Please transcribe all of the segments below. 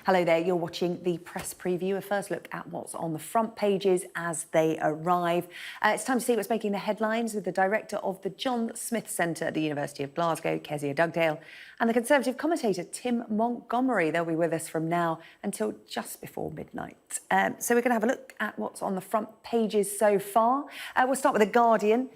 Hello there, you're watching the press preview, a first look at what's on the front pages as they arrive. It's time to see what's making the headlines with the director of the John Smith Centre at the University of Glasgow, Kezia Dugdale, and the Conservative commentator Tim Montgomerie. They'll be with us from now until just before midnight. So we're going to have a look at what's on the front pages so far. We'll start with The Guardian.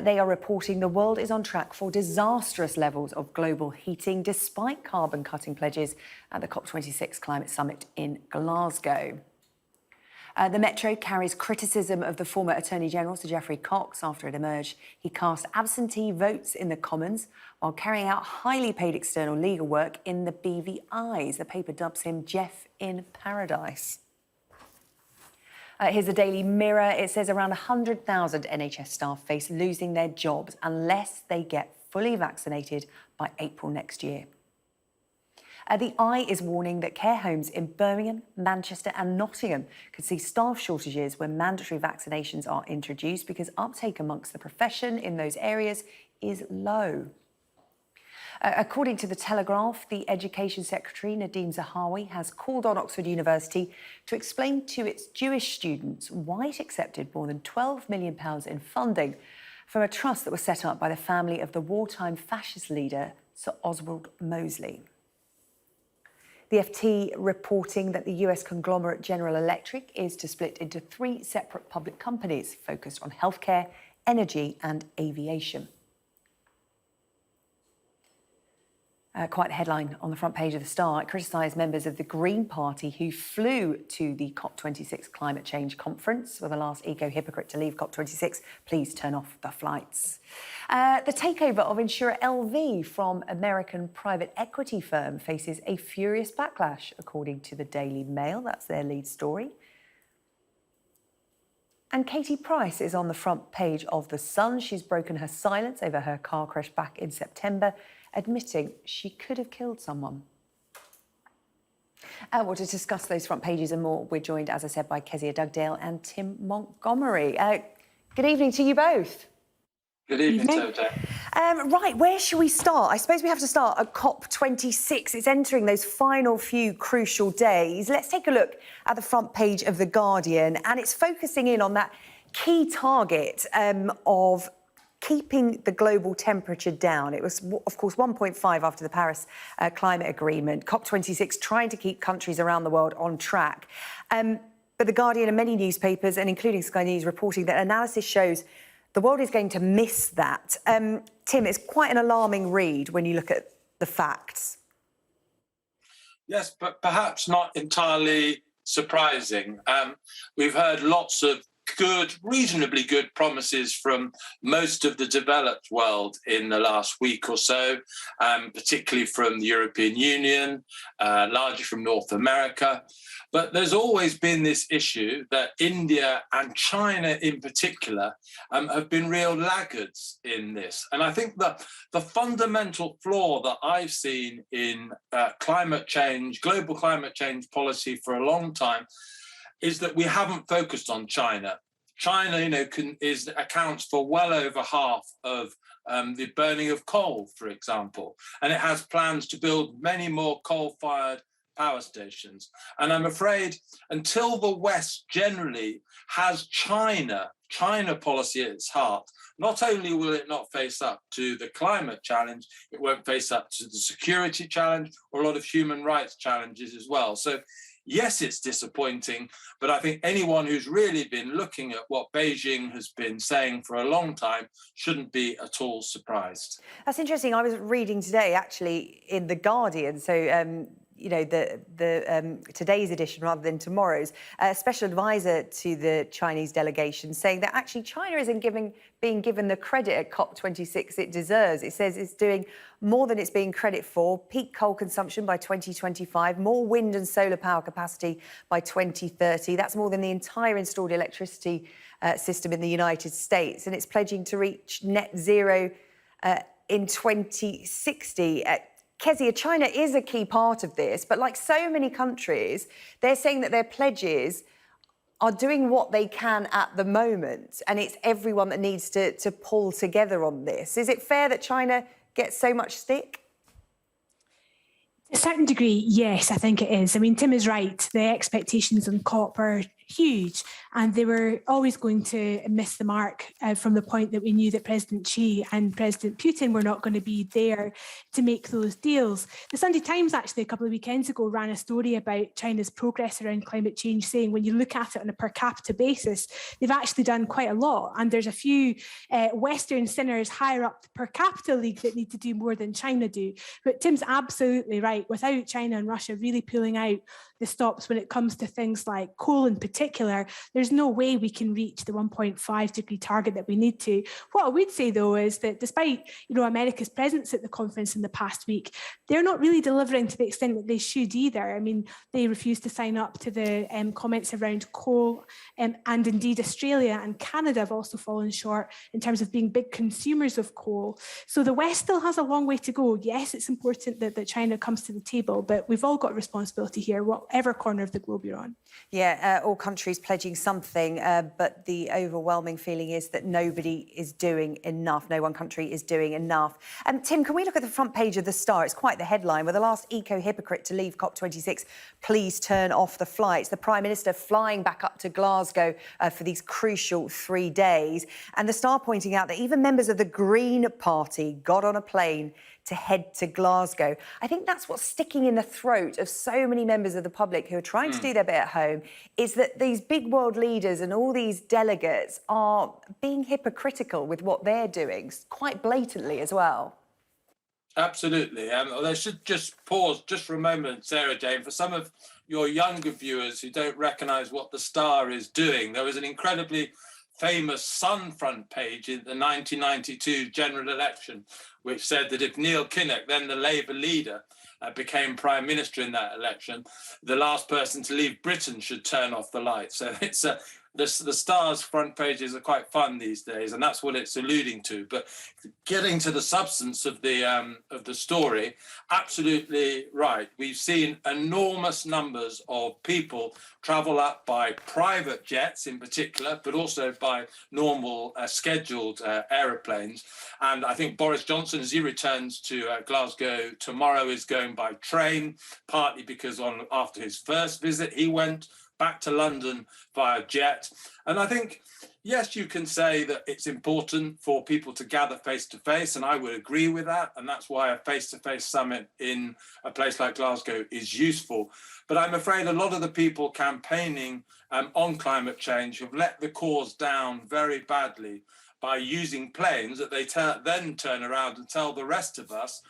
They are reporting the world is on track for disastrous levels of global heating despite carbon-cutting pledges at the COP26 climate summit in Glasgow. The Metro carries criticism of the former Attorney General, Sir Geoffrey Cox, after it emerged he cast absentee votes in the Commons while carrying out highly paid external legal work in the BVIs. The paper dubs him Jeff in Paradise. Here's the Daily Mirror. It says around 100,000 NHS staff face losing their jobs unless they get fully vaccinated by April next year. The Eye is warning that care homes in Birmingham, Manchester and Nottingham could see staff shortages when mandatory vaccinations are introduced because uptake amongst the profession in those areas is low. According to The Telegraph, the Education Secretary, Nadhim Zahawi, has called on Oxford University to explain to its Jewish students why it accepted more than £12 million in funding from a trust that was set up by the family of the wartime fascist leader, Sir Oswald Mosley. The FT reporting that the US conglomerate General Electric is to split into 3 separate public companies focused on healthcare, energy and aviation. Quite a headline on the front page of The Star. It criticised members of the Green Party who flew to the COP26 climate change conference. For the last eco-hypocrite to leave COP26, please turn off the flights. The takeover of insurer LV from American private equity firm faces a furious backlash, according to the Daily Mail. That's their lead story. And Katie Price is on the front page of The Sun. She's broken her silence over her car crash back in September, admitting she could have killed someone. Well, to discuss those front pages and more, we're joined, as I said, by Kezia Dugdale and Tim Montgomerie. Good evening to you both. Good evening, Toto. Right, where should we start? I suppose we have to start at COP26. It's entering those final few crucial days. Let's take a look at the front page of The Guardian, and it's focusing in on that key target of keeping the global temperature down. It was, of course, 1.5 after the Paris Climate Agreement. COP26 trying to keep countries around the world on track. But The Guardian and many newspapers, and including Sky News, reporting that analysis shows the world is going to miss that. Tim, it's quite an alarming read when you look at the facts. Yes, but perhaps not entirely surprising. We've heard lots of good, reasonably good promises from most of the developed world in the last week or so, particularly from the European Union, largely from North America. But there's always been this issue that India and China in particular have been real laggards in this. And I think that the fundamental flaw that I've seen in climate change, global climate change policy for a long time, is that we haven't focused on China. China, accounts for well over half of the burning of coal, for example, and it has plans to build many more coal-fired power stations. And I'm afraid until the West generally has China policy at its heart, not only will it not face up to the climate challenge, it won't face up to the security challenge or a lot of human rights challenges as well. So yes, it's disappointing, but I think anyone who's really been looking at what Beijing has been saying for a long time shouldn't be at all surprised. That's interesting. I was reading today, actually, in The Guardian, so today's edition rather than tomorrow's, a special advisor to the Chinese delegation saying that actually China isn't being given the credit at COP26 it deserves. It says it's doing more than it's being credit for: peak coal consumption by 2025, more wind and solar power capacity by 2030. That's more than the entire installed electricity system in the United States. And it's pledging to reach net zero in 2060. Kezia, China is a key part of this, but like so many countries, they're saying that their pledges are doing what they can at the moment, and it's everyone that needs to pull together on this. Is it fair that China gets so much stick? To a certain degree, yes, I think it is. I mean, Tim is right. The expectations on COP are huge, and they were always going to miss the mark from the point that we knew that President Xi and President Putin were not going to be there to make those deals. The Sunday Times actually a couple of weekends ago ran a story about China's progress around climate change, saying when you look at it on a per capita basis, they've actually done quite a lot, and there's a few Western sinners higher up the per capita league that need to do more than China do. But Tim's absolutely right. Without China and Russia really pulling out the stops when it comes to things like coal in particular, there's no way we can reach the 1.5 degree target that we need to. What I would say, though, is that despite America's presence at the conference in the past week, they're not really delivering to the extent that they should either. I mean, they refused to sign up to the comments around coal, and indeed Australia and Canada have also fallen short in terms of being big consumers of coal. So the West still has a long way to go. Yes, it's important that China comes to the table, but we've all got a responsibility here, whatever corner of the globe you're on. Yeah, all countries pledging something, but the overwhelming feeling is that nobody is doing enough. No one country is doing enough. Tim, can we look at the front page of The Star? It's quite the headline. We're the last eco-hypocrite to leave COP26. Please turn off the flights. The Prime Minister flying back up to Glasgow for these crucial 3 days. And The Star pointing out that even members of the Green Party got on a plane to head to Glasgow. I think that's what's sticking in the throat of so many members of the public who are trying to do their bit at home, is that these big world leaders and all these delegates are being hypocritical with what they're doing, quite blatantly as well. Absolutely. I should just pause just for a moment, Sarah Jane, for some of your younger viewers who don't recognise what The Star is doing. There was an incredibly famous Sun front page in the 1992 general election, which said that if Neil Kinnock, then the Labour leader, became Prime Minister in that election, the last person to leave Britain should turn off the lights. So it's the Star's front pages are quite fun these days, and that's what it's alluding to. But getting to the substance of the story, absolutely right. We've seen enormous numbers of people travel up by private jets in particular, but also by normal scheduled aeroplanes. And I think Boris Johnson, as he returns to Glasgow tomorrow, is going by train, partly because after his first visit, he went back to London via jet. And I think, yes, you can say that it's important for people to gather face to face, and I would agree with that. And that's why a face-to-face summit in a place like Glasgow is useful. But I'm afraid a lot of the people campaigning on climate change have let the cause down very badly by using planes that they then turn around and tell the rest of us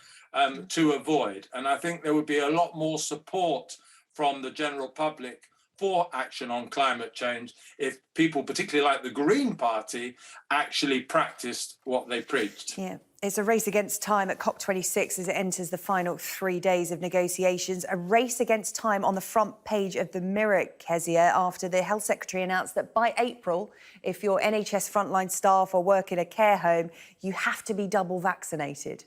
to avoid. And I think there would be a lot more support from the general public for action on climate change if people, particularly like the Green Party, actually practiced what they preached. Yeah. It's a race against time at COP26 as it enters the final 3 days of negotiations. A race against time on the front page of the Mirror, Kezia, after the Health Secretary announced that by April, if you're NHS frontline staff or work in a care home, you have to be double vaccinated.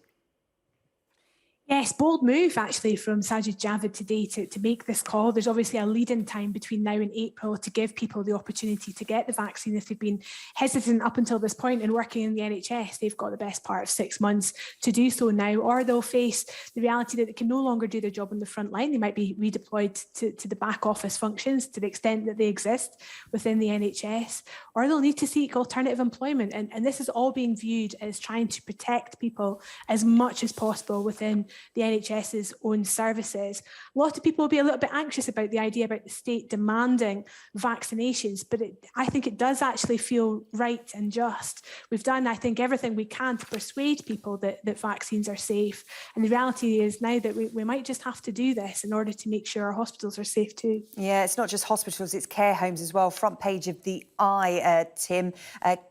Yes, bold move actually from Sajid Javid today to make this call. There's obviously a lead-in time between now and April to give people the opportunity to get the vaccine if they've been hesitant up until this point and working in the NHS. They've got the best part of 6 months to do so now, or they'll face the reality that they can no longer do their job on the front line. They might be redeployed to the back office functions to the extent that they exist within the NHS, or they'll need to seek alternative employment. And this is all being viewed as trying to protect people as much as possible within the NHS's own services. A lot of people will be a little bit anxious about the idea about the state demanding vaccinations, but I think it does actually feel right and just. We've done, I think, everything we can to persuade people that vaccines are safe. And the reality is now that we might just have to do this in order to make sure our hospitals are safe too. Yeah, it's not just hospitals, it's care homes as well. Front page of the Eye, Tim.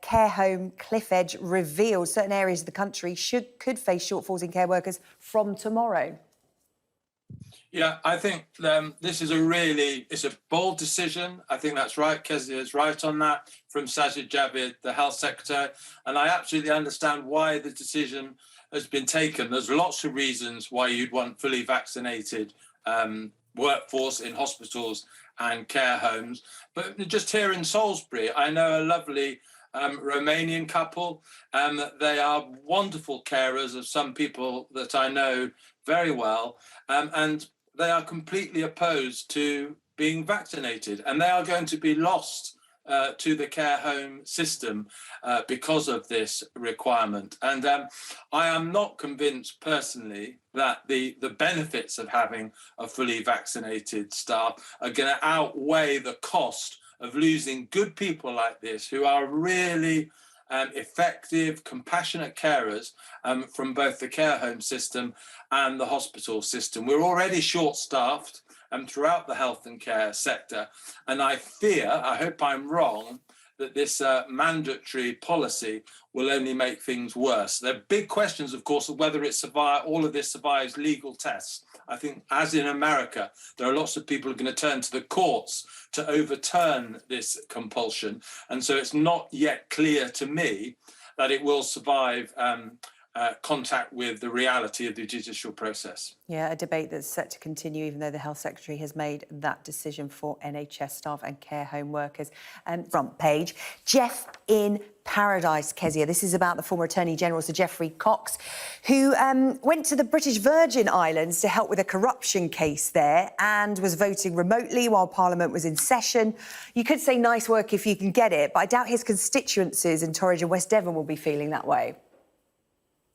Care home Cliff Edge reveals certain areas of the country could face shortfalls in care workers from tomorrow. Yeah, I think this is it's a bold decision. I think that's right. Kezia is right on that from Sajid Javid, the Health Secretary. And I absolutely understand why the decision has been taken. There's lots of reasons why you'd want fully vaccinated workforce in hospitals and care homes. But just here in Salisbury, I know a lovely Romanian couple. They are wonderful carers of some people that I know very well, and they are completely opposed to being vaccinated, and they are going to be lost to the care home system because of this requirement. And I am not convinced personally that the benefits of having a fully vaccinated staff are going to outweigh the cost of losing good people like this who are really effective, compassionate carers from both the care home system and the hospital system. We're already short-staffed throughout the health and care sector. And I fear, I hope I'm wrong, that this mandatory policy will only make things worse. There are big questions, of course, of whether all of this survives legal tests. I think, as in America, there are lots of people who are going to turn to the courts to overturn this compulsion. And so it's not yet clear to me that it will survive contact with the reality of the judicial process. Yeah, a debate that's set to continue, even though the Health Secretary has made that decision for NHS staff and care home workers. Front page, Jeff in Paradise, Kezia. This is about the former Attorney General, Sir Geoffrey Cox, who went to the British Virgin Islands to help with a corruption case there and was voting remotely while Parliament was in session. You could say nice work if you can get it, but I doubt his constituencies in Torridge and West Devon will be feeling that way.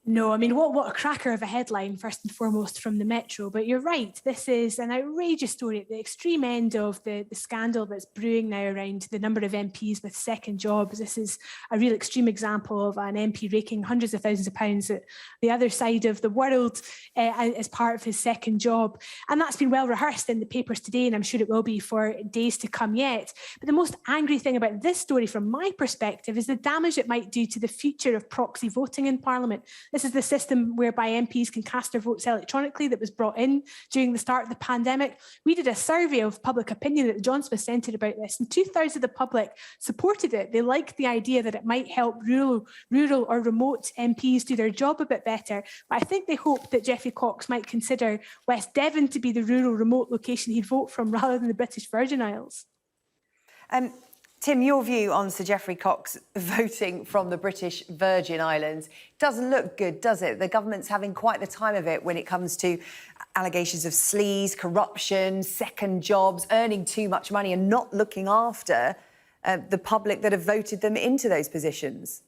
No, I mean, what a cracker of a headline, first and foremost, from the Metro. But you're right, this is an outrageous story at the extreme end of the scandal that's brewing now around the number of MPs with second jobs. This is a real extreme example of an MP raking hundreds of thousands of pounds at the other side of the world as part of his second job. And that's been well rehearsed in the papers today, and I'm sure it will be for days to come yet. But the most angry thing about this story, from my perspective, is the damage it might do to the future of proxy voting in Parliament. This is the system whereby MPs can cast their votes electronically that was brought in during the start of the pandemic. We did a survey of public opinion at the John Smith Centre about this, and 2/3 of the public supported it. They liked the idea that it might help rural or remote MPs do their job a bit better. But I think they hoped that Geoffrey Cox might consider West Devon to be the rural remote location he'd vote from rather than the British Virgin Isles. Tim, your view on Sir Geoffrey Cox voting from the British Virgin Islands doesn't look good, does it? The government's having quite the time of it when it comes to allegations of sleaze, corruption, second jobs, earning too much money and not looking after the public that have voted them into those positions.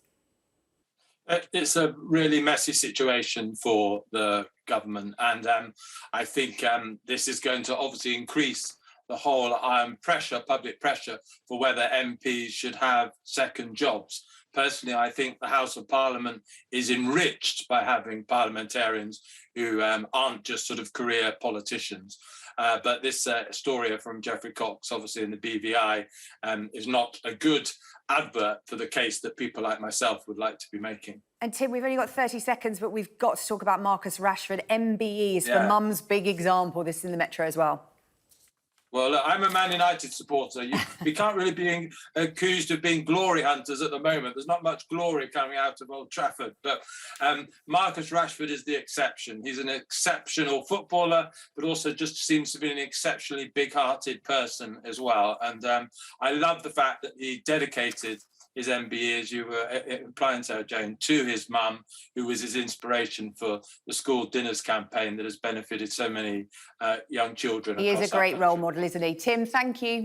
It's a really messy situation for the government, and I think this is going to obviously increase the whole public pressure for whether MPs should have second jobs. Personally, I think the House of Parliament is enriched by having parliamentarians who aren't just sort of career politicians. But this story from Geoffrey Cox, obviously in the BVI, is not a good advert for the case that people like myself would like to be making. And Tim, we've only got 30 seconds, but we've got to talk about Marcus Rashford. MBE is for Mum's big example. This is in the Metro as well. Well, look, I'm a Man United supporter. We can't really be accused of being glory hunters at the moment. There's not much glory coming out of Old Trafford. But Marcus Rashford is the exception. He's an exceptional footballer, but also just seems to be an exceptionally big-hearted person as well. And I love the fact that he dedicated his MBE, as you were implying, Sarah Jane, to his mum, who was his inspiration for the school dinners campaign that has benefited so many young children. He is a great role model, isn't he? Tim, thank you.